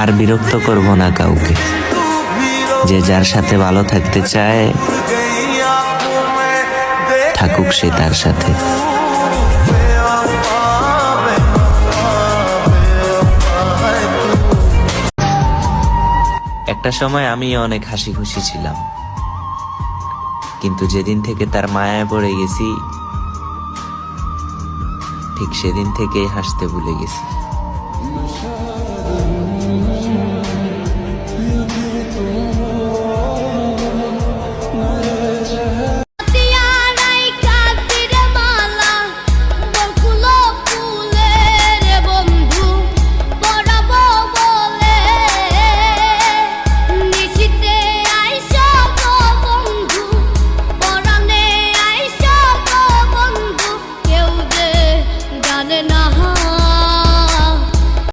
আর বিরক্ত করব না কাউকে। যে যার সাথে ভালো থাকতে চায় থাকুক সে তার সাথে। একটা সময় আমি অনেক হাসি খুশি ছিলাম, কিন্তু যেদিন থেকে তার মায়ায় পড়ে গেছি ঠিক সেদিন থেকেই হাসতে ভুলে গেছি।